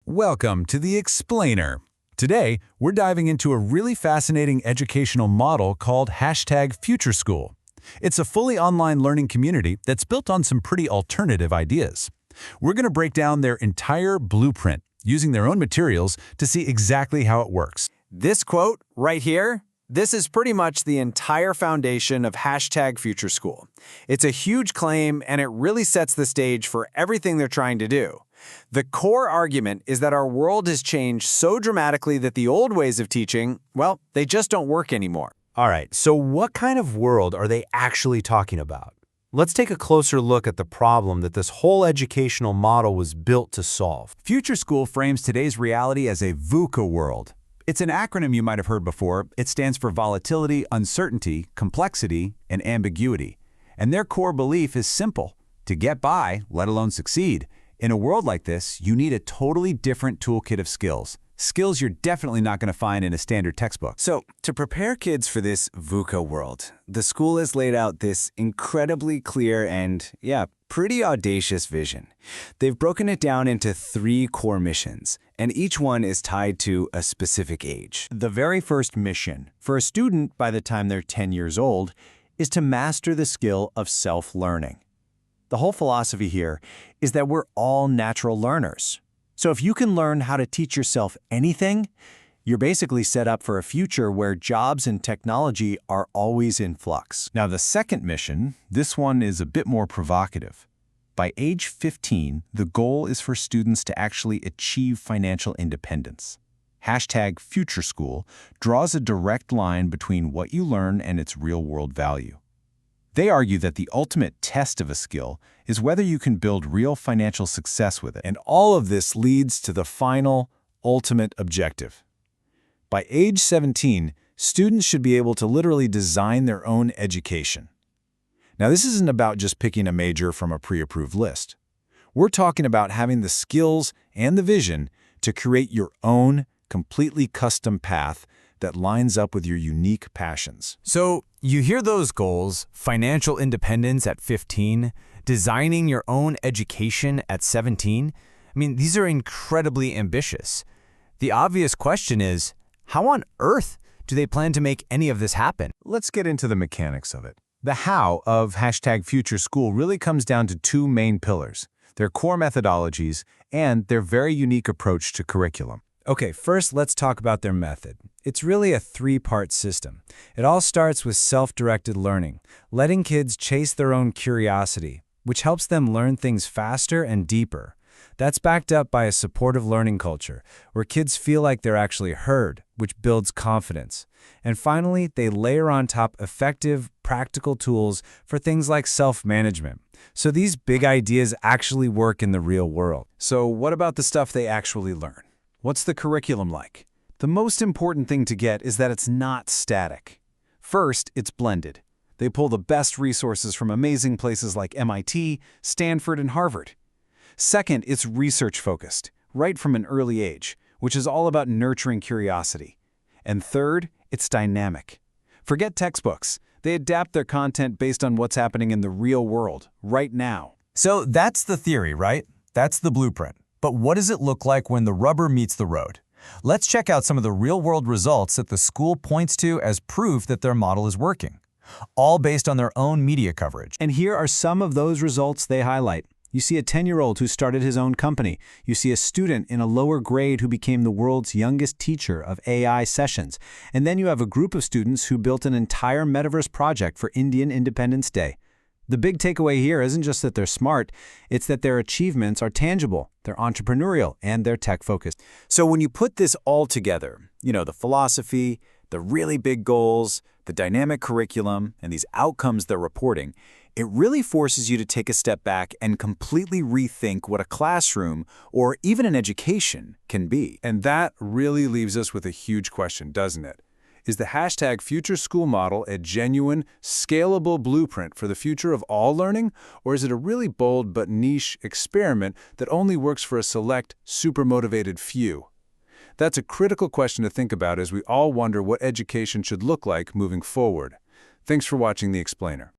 Welcome to The Explainer. Today, we're diving into a really fascinating educational model called #Future School. It's a fully online learning community that's built on some pretty alternative ideas. We're going to break down their entire blueprint, using their own materials to see exactly how it works. This quote right here, this is pretty much the entire foundation of #Future School. It's a huge claim, and it really sets the stage for everything they're trying to do. The core argument is that our world has changed so dramatically that the old ways of teaching, well, they just don't work anymore. All right, so what kind of world are they actually talking about? Let's take a closer look at the problem that this whole educational model was built to solve. Future School frames today's reality as a VUCA world. It's an acronym you might have heard before. It stands for volatility, uncertainty, complexity, and ambiguity. And their core belief is simple: to get by, let alone succeed. In a world like this, you need a totally different toolkit of skills. Skills you're definitely not going to find in a standard textbook. So, to prepare kids for this VUCA world, the school has laid out this incredibly clear and, pretty audacious vision. They've broken it down into 3 core missions, and each one is tied to a specific age. The very first mission, for a student by the time they're 10 years old, is to master the skill of self-learning. The whole philosophy here is that we're all natural learners. So if you can learn how to teach yourself anything, you're basically set up for a future where jobs and technology are always in flux. Now, the second mission, this one is a bit more provocative. By age 15, the goal is for students to actually achieve financial independence. #Future School draws a direct line between what you learn and its real-world value. They argue that the ultimate test of a skill is whether you can build real financial success with it. And all of this leads to the final, ultimate objective. By age 17, students should be able to literally design their own education. Now, this isn't about just picking a major from a pre-approved list. We're talking about having the skills and the vision to create your own completely custom path that lines up with your unique passions. So, you hear those goals: financial independence at 15, designing your own education at 17. These are incredibly ambitious. The obvious question is, how on earth do they plan to make any of this happen? Let's get into the mechanics of it. The how of #Future School really comes down to 2 main pillars: their core methodologies and their very unique approach to curriculum. Okay, first let's talk about their method. It's really a 3-part system. It all starts with self-directed learning, letting kids chase their own curiosity, which helps them learn things faster and deeper. That's backed up by a supportive learning culture, where kids feel like they're actually heard, which builds confidence. And finally, they layer on top effective, practical tools for things like self-management. So these big ideas actually work in the real world. So what about the stuff they actually learn? What's the curriculum like? The most important thing to get is that it's not static. First, it's blended. They pull the best resources from amazing places like MIT, Stanford, and Harvard. Second, it's research-focused, right from an early age, which is all about nurturing curiosity. And third, it's dynamic. Forget textbooks. They adapt their content based on what's happening in the real world, right now. So that's the theory, right? That's the blueprint. But what does it look like when the rubber meets the road? Let's check out some of the real-world results that the school points to as proof that their model is working, all based on their own media coverage. And here are some of those results they highlight. You see a 10-year-old who started his own company. You see a student in a lower grade who became the world's youngest teacher of AI sessions. And then you have a group of students who built an entire metaverse project for Indian Independence Day. The big takeaway here isn't just that they're smart, it's that their achievements are tangible, they're entrepreneurial, and they're tech-focused. So when you put this all together, the philosophy, the really big goals, the dynamic curriculum, and these outcomes they're reporting, it really forces you to take a step back and completely rethink what a classroom or even an education can be. And that really leaves us with a huge question, doesn't it? Is the #Future School model a genuine, scalable blueprint for the future of all learning, or is it a really bold but niche experiment that only works for a select, super-motivated few? That's a critical question to think about as we all wonder what education should look like moving forward. Thanks for watching The Explainer.